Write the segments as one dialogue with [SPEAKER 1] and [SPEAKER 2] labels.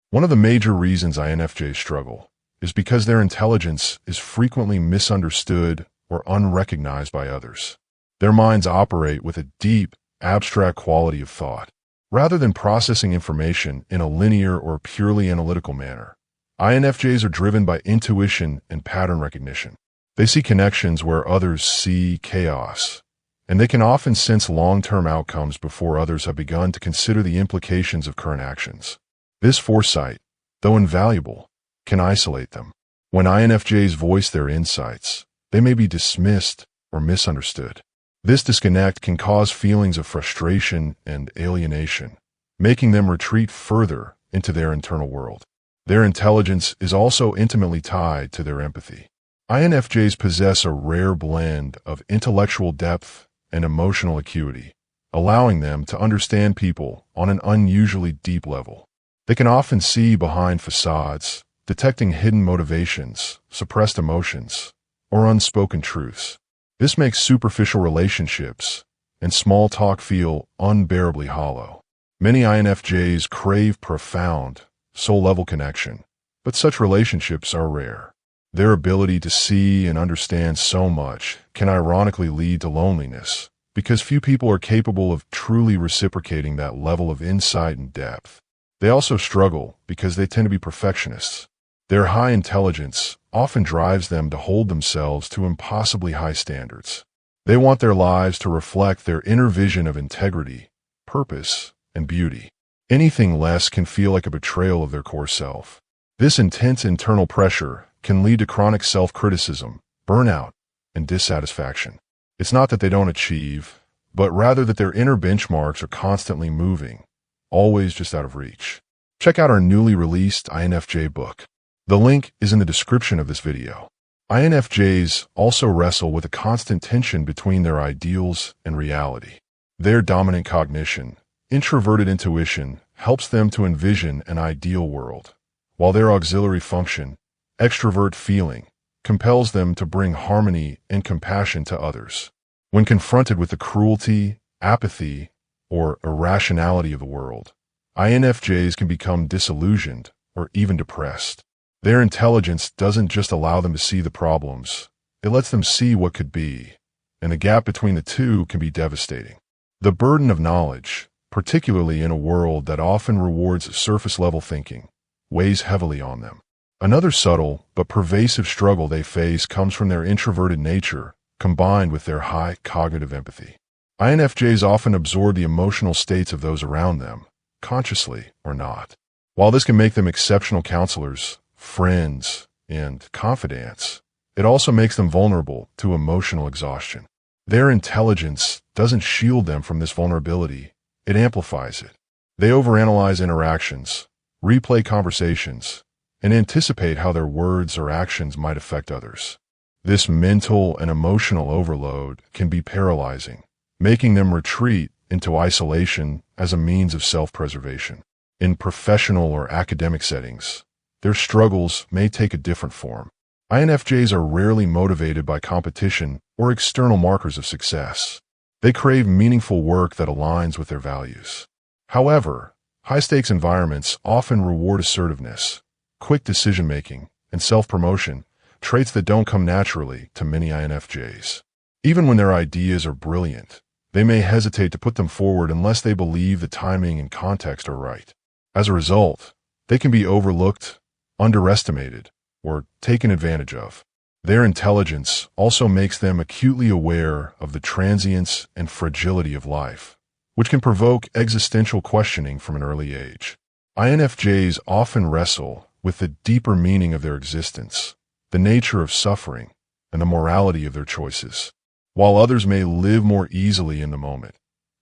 [SPEAKER 1] One of the major reasons INFJs struggle is because their intelligence is frequently misunderstood or unrecognized by others. Their minds operate with a deep, abstract quality of thought. Rather than processing information in a linear or purely analytical manner, INFJs are driven by intuition and pattern recognition. They see connections where others see chaos, and they can often sense long-term outcomes before others have begun to consider the implications of current actions. This foresight, though invaluable, can isolate them. When INFJs voice their insights, they may be dismissed or misunderstood. This disconnect can cause feelings of frustration and alienation, making them retreat further into their internal world. Their intelligence is also intimately tied to their empathy. INFJs possess a rare blend of intellectual depth and emotional acuity, allowing them to understand people on an unusually deep level. They can often see behind facades, detecting hidden motivations, suppressed emotions, or unspoken truths. This makes superficial relationships and small talk feel unbearably hollow. Many INFJs crave profound, soul-level connection, but such relationships are rare. Their ability to see and understand so much can ironically lead to loneliness, because few people are capable of truly reciprocating that level of insight and depth. They also struggle because they tend to be perfectionists. Their high intelligence often drives them to hold themselves to impossibly high standards. They want their lives to reflect their inner vision of integrity, purpose, and beauty. Anything less can feel like a betrayal of their core self. This intense internal pressure can lead to chronic self-criticism, burnout, and dissatisfaction. It's not that they don't achieve, but rather that their inner benchmarks are constantly moving, always just out of reach. Check out our newly released INFJ book. The link is in the description of this video. INFJs also wrestle with a constant tension between their ideals and reality. Their dominant cognition, introverted intuition, helps them to envision an ideal world, while their auxiliary function, extrovert feeling, compels them to bring harmony and compassion to others. When confronted with the cruelty, apathy, or irrationality of the world, INFJs can become disillusioned or even depressed. Their intelligence doesn't just allow them to see the problems, it lets them see what could be, and the gap between the two can be devastating. The burden of knowledge, particularly in a world that often rewards surface-level thinking, weighs heavily on them. Another subtle but pervasive struggle they face comes from their introverted nature, combined with their high cognitive empathy. INFJs often absorb the emotional states of those around them, consciously or not. While this can make them exceptional counselors, friends, and confidants, it also makes them vulnerable to emotional exhaustion. Their intelligence doesn't shield them from this vulnerability, it amplifies it. They overanalyze interactions, replay conversations, and anticipate how their words or actions might affect others. This mental and emotional overload can be paralyzing, making them retreat into isolation as a means of self-preservation. In professional or academic settings, their struggles may take a different form. INFJs are rarely motivated by competition or external markers of success. They crave meaningful work that aligns with their values. However, high-stakes environments often reward assertiveness, quick decision-making, and self-promotion, traits that don't come naturally to many INFJs. Even when their ideas are brilliant, they may hesitate to put them forward unless they believe the timing and context are right. As a result, they can be overlooked, underestimated, or taken advantage of. Their intelligence also makes them acutely aware of the transience and fragility of life, which can provoke existential questioning from an early age. INFJs often wrestle with the deeper meaning of their existence, the nature of suffering, and the morality of their choices. While others may live more easily in the moment,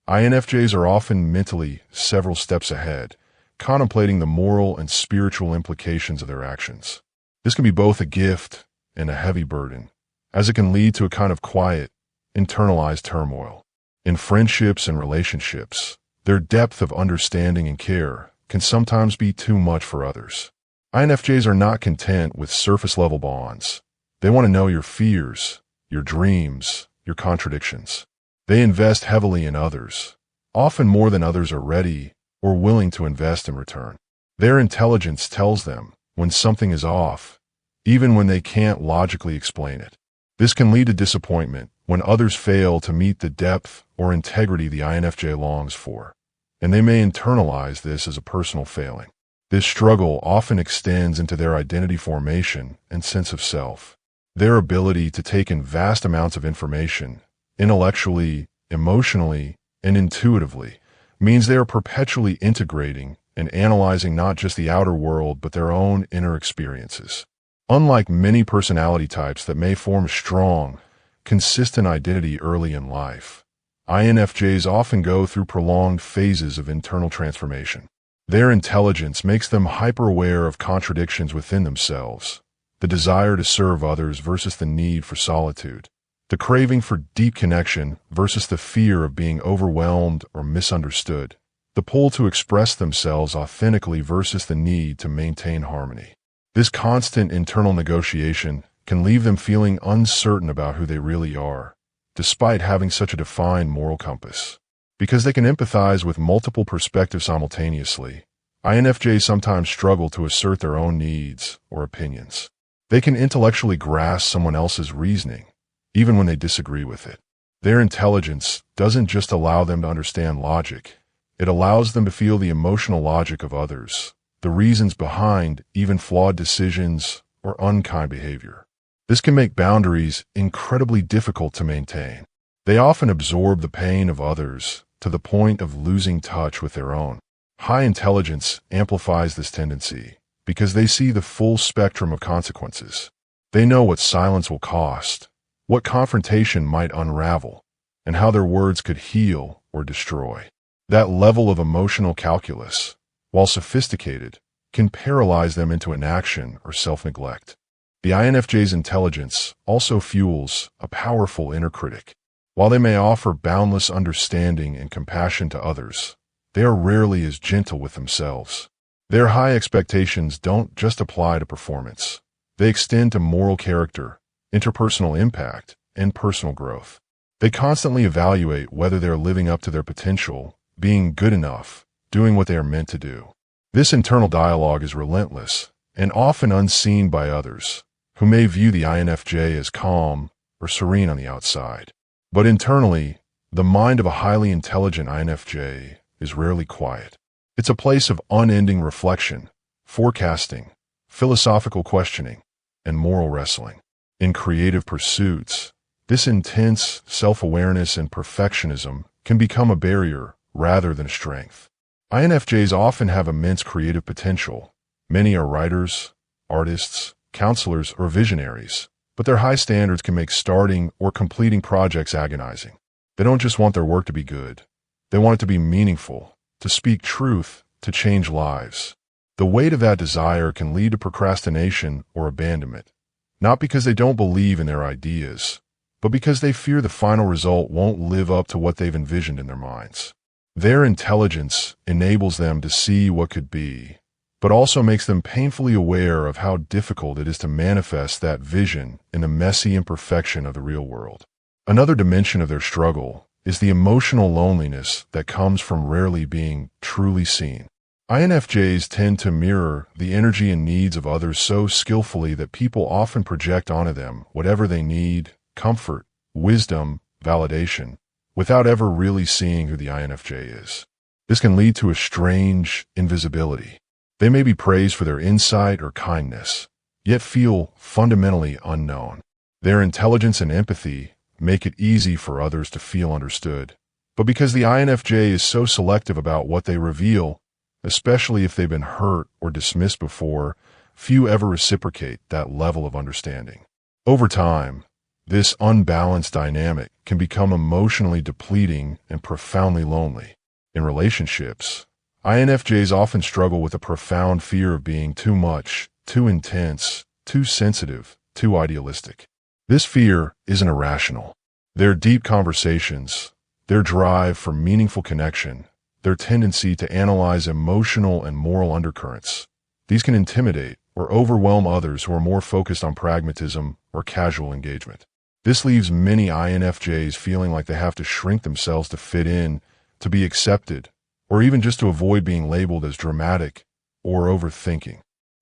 [SPEAKER 1] INFJs are often mentally several steps ahead, contemplating the moral and spiritual implications of their actions. This can be both a gift and a heavy burden, as it can lead to a kind of quiet, internalized turmoil. In friendships and relationships, their depth of understanding and care can sometimes be too much for others. INFJs are not content with surface-level bonds. They want to know your fears, your dreams, your contradictions. They invest heavily in others, often more than others are ready or willing to invest in return. Their intelligence tells them when something is off, even when they can't logically explain it. This can lead to disappointment when others fail to meet the depth or integrity the INFJ longs for, and they may internalize this as a personal failing. This struggle often extends into their identity formation and sense of self. Their ability to take in vast amounts of information, intellectually, emotionally, and intuitively, means they are perpetually integrating and analyzing not just the outer world but their own inner experiences. Unlike many personality types that may form a strong, consistent identity early in life, INFJs often go through prolonged phases of internal transformation. Their intelligence makes them hyper-aware of contradictions within themselves, the desire to serve others versus the need for solitude, the craving for deep connection versus the fear of being overwhelmed or misunderstood, the pull to express themselves authentically versus the need to maintain harmony. This constant internal negotiation can leave them feeling uncertain about who they really are, despite having such a defined moral compass. Because they can empathize with multiple perspectives simultaneously, INFJs sometimes struggle to assert their own needs or opinions. They can intellectually grasp someone else's reasoning, even when they disagree with it. Their intelligence doesn't just allow them to understand logic, it allows them to feel the emotional logic of others, the reasons behind even flawed decisions or unkind behavior. This can make boundaries incredibly difficult to maintain. They often absorb the pain of others to the point of losing touch with their own. High intelligence amplifies this tendency because they see the full spectrum of consequences. They know what silence will cost, what confrontation might unravel, and how their words could heal or destroy. That level of emotional calculus, while sophisticated, can paralyze them into inaction or self-neglect. The INFJ's intelligence also fuels a powerful inner critic. While they may offer boundless understanding and compassion to others, they are rarely as gentle with themselves. Their high expectations don't just apply to performance. They extend to moral character, interpersonal impact, and personal growth. They constantly evaluate whether they're living up to their potential, being good enough, doing what they are meant to do. This internal dialogue is relentless and often unseen by others, who may view the INFJ as calm or serene on the outside. But internally, the mind of a highly intelligent INFJ is rarely quiet. It's a place of unending reflection, forecasting, philosophical questioning, and moral wrestling. In creative pursuits, this intense self-awareness and perfectionism can become a barrier rather than a strength. INFJs often have immense creative potential. Many are writers, artists, counselors, or visionaries, but their high standards can make starting or completing projects agonizing. They don't just want their work to be good. They want it to be meaningful, to speak truth, to change lives. The weight of that desire can lead to procrastination or abandonment, not because they don't believe in their ideas, but because they fear the final result won't live up to what they've envisioned in their minds. Their intelligence enables them to see what could be, but also makes them painfully aware of how difficult it is to manifest that vision in the messy imperfection of the real world. Another dimension of their struggle is the emotional loneliness that comes from rarely being truly seen. INFJs tend to mirror the energy and needs of others so skillfully that people often project onto them whatever they need, comfort, wisdom, validation, without ever really seeing who the INFJ is. This can lead to a strange invisibility. They may be praised for their insight or kindness, yet feel fundamentally unknown. Their intelligence and empathy make it easy for others to feel understood. But because the INFJ is so selective about what they reveal, especially if they've been hurt or dismissed before, few ever reciprocate that level of understanding. Over time, this unbalanced dynamic can become emotionally depleting and profoundly lonely. In relationships, INFJs often struggle with a profound fear of being too much, too intense, too sensitive, too idealistic. This fear isn't irrational. Their deep conversations, their drive for meaningful connection, their tendency to analyze emotional and moral undercurrents, these can intimidate or overwhelm others who are more focused on pragmatism or casual engagement. This leaves many INFJs feeling like they have to shrink themselves to fit in, to be accepted, or even just to avoid being labeled as dramatic, or overthinking.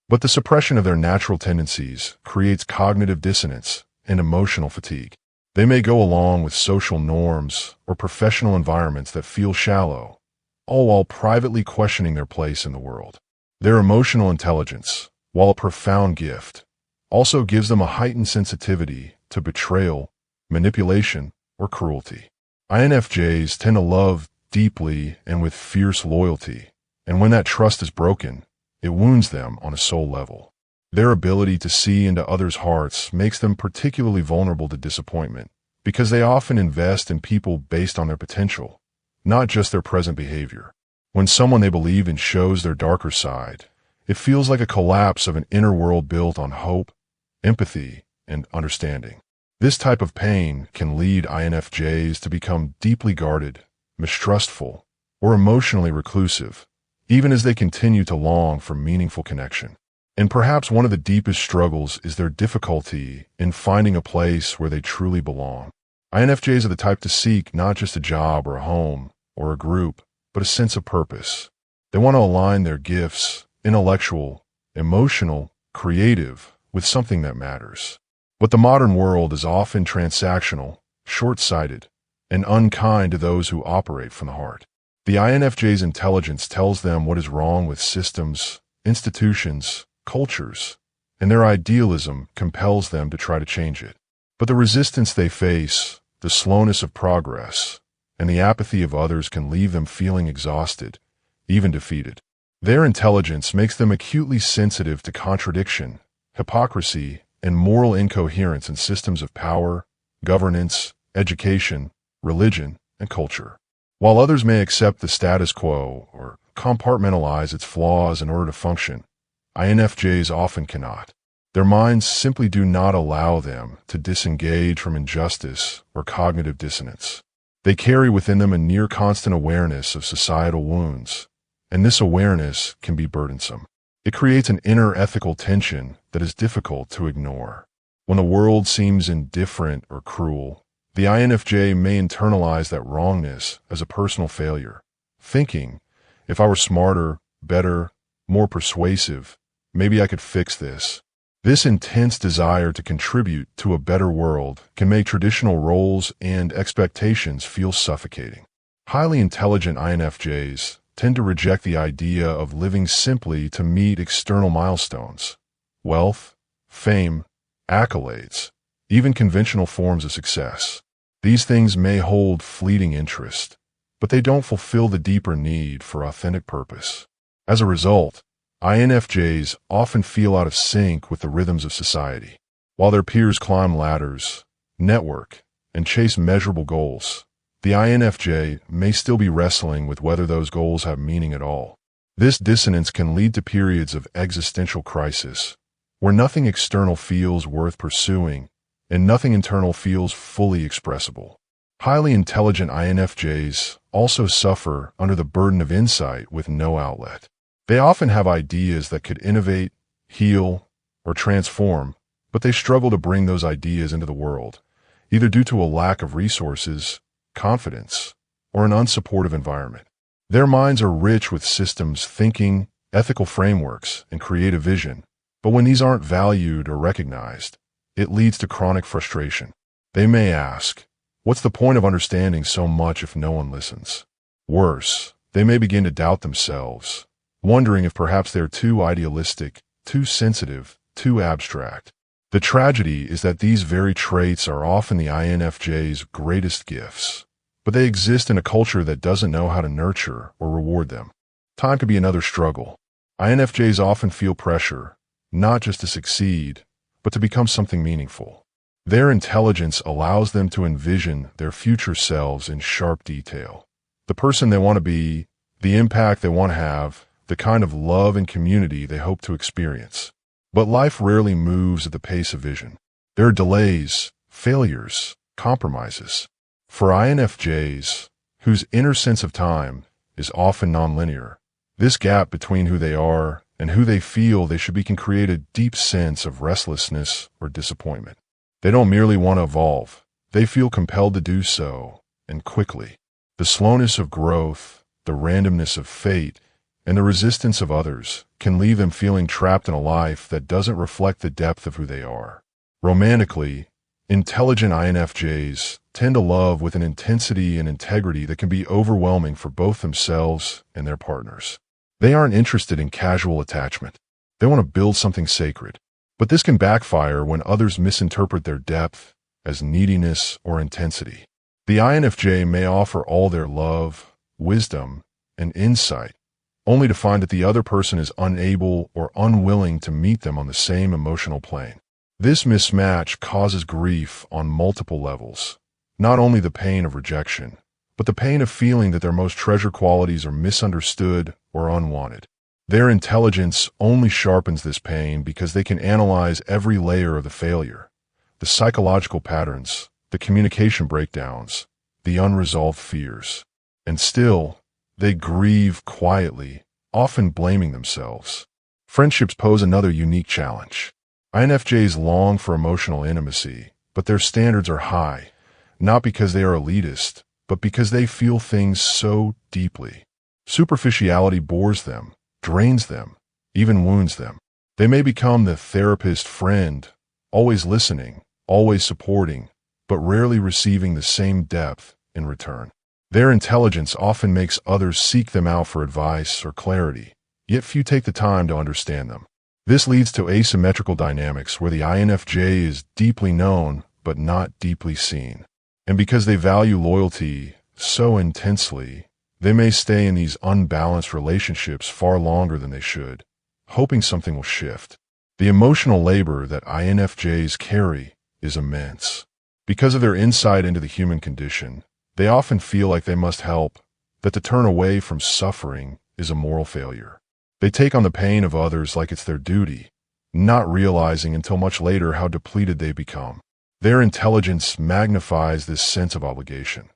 [SPEAKER 1] But the suppression of their natural tendencies creates cognitive dissonance and emotional fatigue. They may go along with social norms or professional environments that feel shallow, all while privately questioning their place in the world. Their emotional intelligence, while a profound gift, also gives them a heightened sensitivity to betrayal, manipulation, or cruelty. INFJs tend to love deeply and with fierce loyalty, and when that trust is broken, it wounds them on a soul level. Their ability to see into others' hearts makes them particularly vulnerable to disappointment, because they often invest in people based on their potential, not just their present behavior. When someone they believe in shows their darker side, it feels like a collapse of an inner world built on hope, empathy, and understanding. This type of pain can lead INFJs to become deeply guarded, mistrustful, or emotionally reclusive, even as they continue to long for meaningful connection. And perhaps one of the deepest struggles is their difficulty in finding a place where they truly belong. INFJs are the type to seek not just a job or a home or a group, but a sense of purpose. They want to align their gifts, intellectual, emotional, creative, with something that matters. But the modern world is often transactional, short-sighted, and unkind to those who operate from the heart. The INFJ's intelligence tells them what is wrong with systems, institutions, cultures, and their idealism compels them to try to change it. But the resistance they face, the slowness of progress, and the apathy of others can leave them feeling exhausted, even defeated. Their intelligence makes them acutely sensitive to contradiction, hypocrisy, and moral incoherence in systems of power, governance, education, religion, and culture. While others may accept the status quo or compartmentalize its flaws in order to function, INFJs often cannot. Their minds simply do not allow them to disengage from injustice or cognitive dissonance. They carry within them a near constant awareness of societal wounds, and this awareness can be burdensome. It creates an inner ethical tension that is difficult to ignore. When the world seems indifferent or cruel, the INFJ may internalize that wrongness as a personal failure, thinking, if I were smarter, better, more persuasive, maybe I could fix this. This intense desire to contribute to a better world can make traditional roles and expectations feel suffocating. Highly intelligent INFJs tend to reject the idea of living simply to meet external milestones. Wealth, fame, accolades, even conventional forms of success. These things may hold fleeting interest, but they don't fulfill the deeper need for authentic purpose. As a result, INFJs often feel out of sync with the rhythms of society. While their peers climb ladders, network, and chase measurable goals, the INFJ may still be wrestling with whether those goals have meaning at all. This dissonance can lead to periods of existential crisis, where nothing external feels worth pursuing and nothing internal feels fully expressible. Highly intelligent INFJs also suffer under the burden of insight with no outlet. They often have ideas that could innovate, heal, or transform, but they struggle to bring those ideas into the world, either due to a lack of resources, confidence, or an unsupportive environment. Their minds are rich with systems thinking, ethical frameworks, and creative vision, but when these aren't valued or recognized, it leads to chronic frustration. They may ask, what's the point of understanding so much if no one listens? Worse, they may begin to doubt themselves, wondering if perhaps they're too idealistic, too sensitive, too abstract. The tragedy is that these very traits are often the INFJ's greatest gifts, but they exist in a culture that doesn't know how to nurture or reward them. Time can be another struggle. INFJs often feel pressure, not just to succeed, but to become something meaningful. Their intelligence allows them to envision their future selves in sharp detail. The person they want to be, the impact they want to have, the kind of love and community they hope to experience. But life rarely moves at the pace of vision. There are delays, failures, compromises. For INFJs, whose inner sense of time is often nonlinear, this gap between who they are and who they feel they should be can create a deep sense of restlessness or disappointment. They don't merely want to evolve, they feel compelled to do so, and quickly. The slowness of growth, the randomness of fate, and the resistance of others can leave them feeling trapped in a life that doesn't reflect the depth of who they are. Romantically, intelligent INFJs tend to love with an intensity and integrity that can be overwhelming for both themselves and their partners. They aren't interested in casual attachment. They want to build something sacred. But this can backfire when others misinterpret their depth as neediness or intensity. The INFJ may offer all their love, wisdom, and insight, only to find that the other person is unable or unwilling to meet them on the same emotional plane. This mismatch causes grief on multiple levels, not only the pain of rejection, but the pain of feeling that their most treasured qualities are misunderstood or unwanted. Their intelligence only sharpens this pain because they can analyze every layer of the failure, the psychological patterns, the communication breakdowns, the unresolved fears. And still, they grieve quietly, often blaming themselves. Friendships pose another unique challenge. INFJs long for emotional intimacy, but their standards are high, not because they are elitist, but because they feel things so deeply. Superficiality bores them, drains them, even wounds them. They may become the therapist friend, always listening, always supporting, but rarely receiving the same depth in return. Their intelligence often makes others seek them out for advice or clarity, yet few take the time to understand them. This leads to asymmetrical dynamics where the INFJ is deeply known but not deeply seen. And because they value loyalty so intensely, they may stay in these unbalanced relationships far longer than they should, hoping something will shift. The emotional labor that INFJs carry is immense. Because of their insight into the human condition, they often feel like they must help, that to turn away from suffering is a moral failure. They take on the pain of others like it's their duty, not realizing until much later how depleted they become. Their intelligence magnifies this sense of obligation.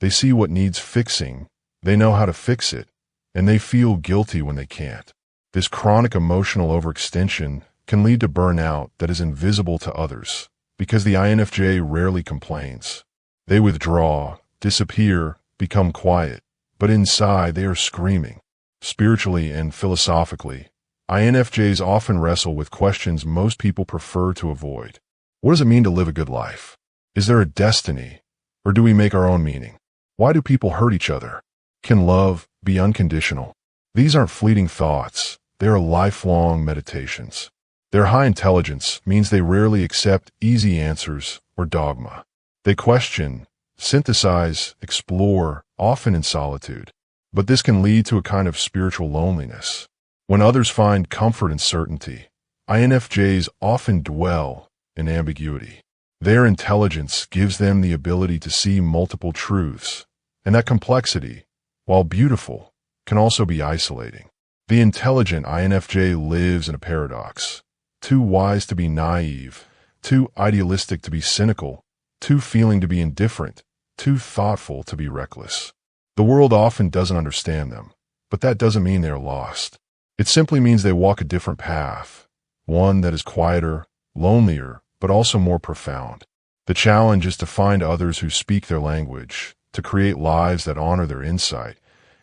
[SPEAKER 1] They see what needs fixing, they know how to fix it, and they feel guilty when they can't. This chronic emotional overextension can lead to burnout that is invisible to others, because the INFJ rarely complains. They withdraw, disappear, become quiet, but inside they are screaming. Spiritually and philosophically, INFJs often wrestle with questions most people prefer to avoid. What does it mean to live a good life? Is there a destiny, or do we make our own meaning? Why do people hurt each other? Can love be unconditional? These aren't fleeting thoughts, they are lifelong meditations. Their high intelligence means they rarely accept easy answers or dogma. They question, synthesize, explore, often in solitude. But this can lead to a kind of spiritual loneliness. When others find comfort in certainty, INFJs often dwell in ambiguity. Their intelligence gives them the ability to see multiple truths, and that complexity, while beautiful, can also be isolating. The intelligent INFJ lives in a paradox, too wise to be naive, too idealistic to be cynical, too feeling to be indifferent, too thoughtful to be reckless. The world often doesn't understand them, but that doesn't mean they are lost. It simply means they walk a different path, one that is quieter, lonelier, but also more profound. The challenge is to find others who speak their language, to create lives that honor their insight,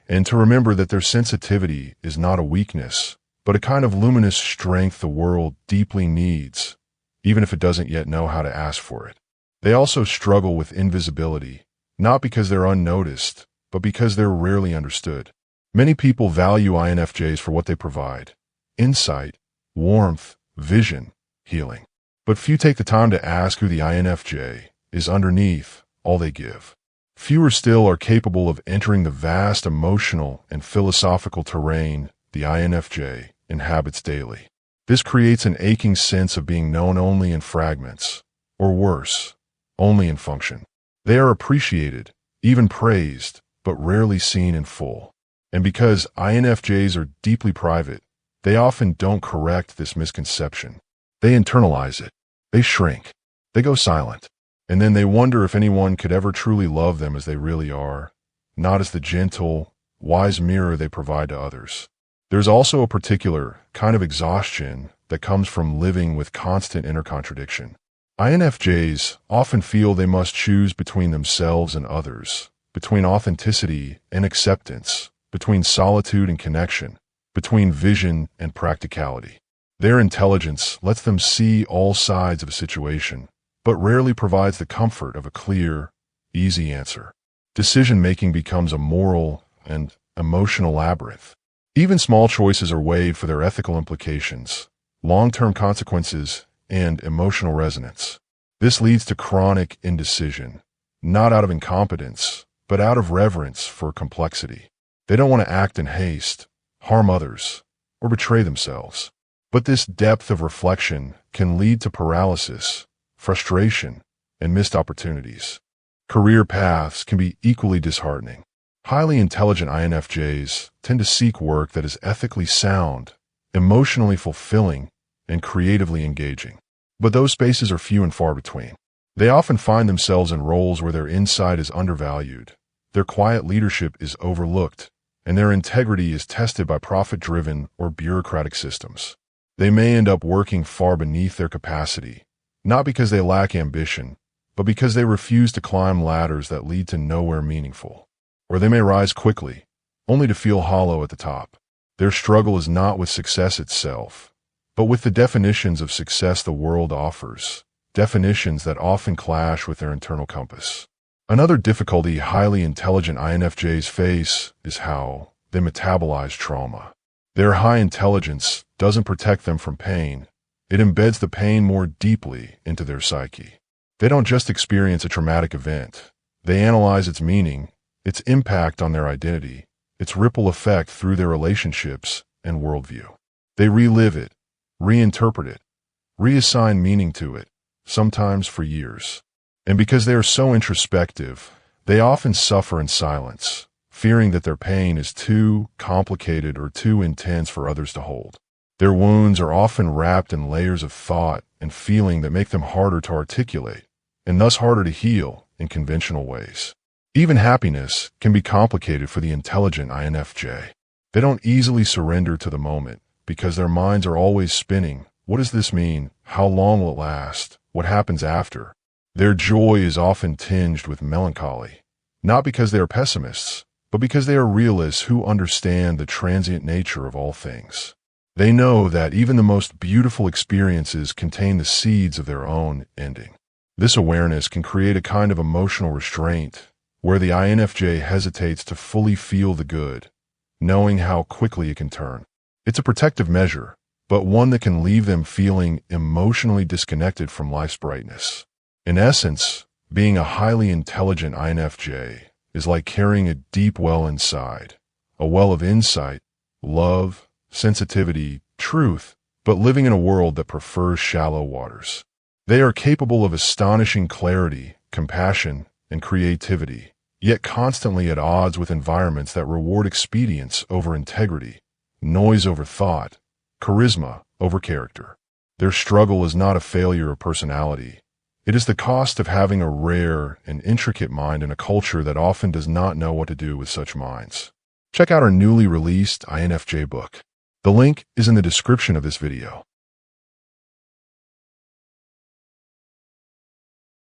[SPEAKER 1] and to remember that their sensitivity is not a weakness, but a kind of luminous strength the world deeply needs, even if it doesn't yet know how to ask for it. They also struggle with invisibility, not because they're unnoticed, but because they're rarely understood. Many people value INFJs for what they provide: insight, warmth, vision, healing. But few take the time to ask who the INFJ is underneath all they give. Fewer still are capable of entering the vast emotional and philosophical terrain the INFJ inhabits daily. This creates an aching sense of being known only in fragments, or worse, only in function. They are appreciated, even praised, but rarely seen in full. And because INFJs are deeply private, they often don't correct this misconception. They internalize it. They shrink. They go silent. And then they wonder if anyone could ever truly love them as they really are, not as the gentle, wise mirror they provide to others. There's also a particular kind of exhaustion that comes from living with constant inner contradiction. INFJs often feel they must choose between themselves and others, between authenticity and acceptance, between solitude and connection. between vision and practicality. Their intelligence lets them see all sides of a situation, but rarely provides the comfort of a clear, easy answer. Decision-making becomes a moral and emotional labyrinth. Even small choices are weighed for their ethical implications, long-term consequences, and emotional resonance. This leads to chronic indecision, not out of incompetence, but out of reverence for complexity. They don't want to act in haste, harm others, or betray themselves. But this depth of reflection can lead to paralysis, frustration, and missed opportunities. Career paths can be equally disheartening. Highly intelligent INFJs tend to seek work that is ethically sound, emotionally fulfilling, and creatively engaging. But those spaces are few and far between. They often find themselves in roles where their insight is undervalued, their quiet leadership is overlooked, and their integrity is tested by profit-driven or bureaucratic systems. They may end up working far beneath their capacity, not because they lack ambition, but because they refuse to climb ladders that lead to nowhere meaningful. Or they may rise quickly, only to feel hollow at the top. Their struggle is not with success itself, but with the definitions of success the world offers, definitions that often clash with their internal compass. Another difficulty highly intelligent INFJs face is how they metabolize trauma. Their high intelligence doesn't protect them from pain. It embeds the pain more deeply into their psyche. They don't just experience a traumatic event. They analyze its meaning, its impact on their identity, its ripple effect through their relationships and worldview. They relive it, reinterpret it, reassign meaning to it, sometimes for years. And because they are so introspective, they often suffer in silence, fearing that their pain is too complicated or too intense for others to hold. Their wounds are often wrapped in layers of thought and feeling that make them harder to articulate, and thus harder to heal in conventional ways. Even happiness can be complicated for the intelligent INFJ. They don't easily surrender to the moment because their minds are always spinning. What does this mean? How long will it last? What happens after? Their joy is often tinged with melancholy, not because they are pessimists, but because they are realists who understand the transient nature of all things. They know that even the most beautiful experiences contain the seeds of their own ending. This awareness can create a kind of emotional restraint, where the INFJ hesitates to fully feel the good, knowing how quickly it can turn. It's a protective measure, but one that can leave them feeling emotionally disconnected from life's brightness. In essence, being a highly intelligent INFJ is like carrying a deep well inside, a well of insight, love, sensitivity, truth, but living in a world that prefers shallow waters. They are capable of astonishing clarity, compassion, and creativity, yet constantly at odds with environments that reward expedience over integrity, noise over thought, charisma over character. Their struggle is not a failure of personality. It is the cost of having a rare and intricate mind in a culture that often does not know what to do with such minds. Check out our newly released INFJ book. The link is in the description of this video.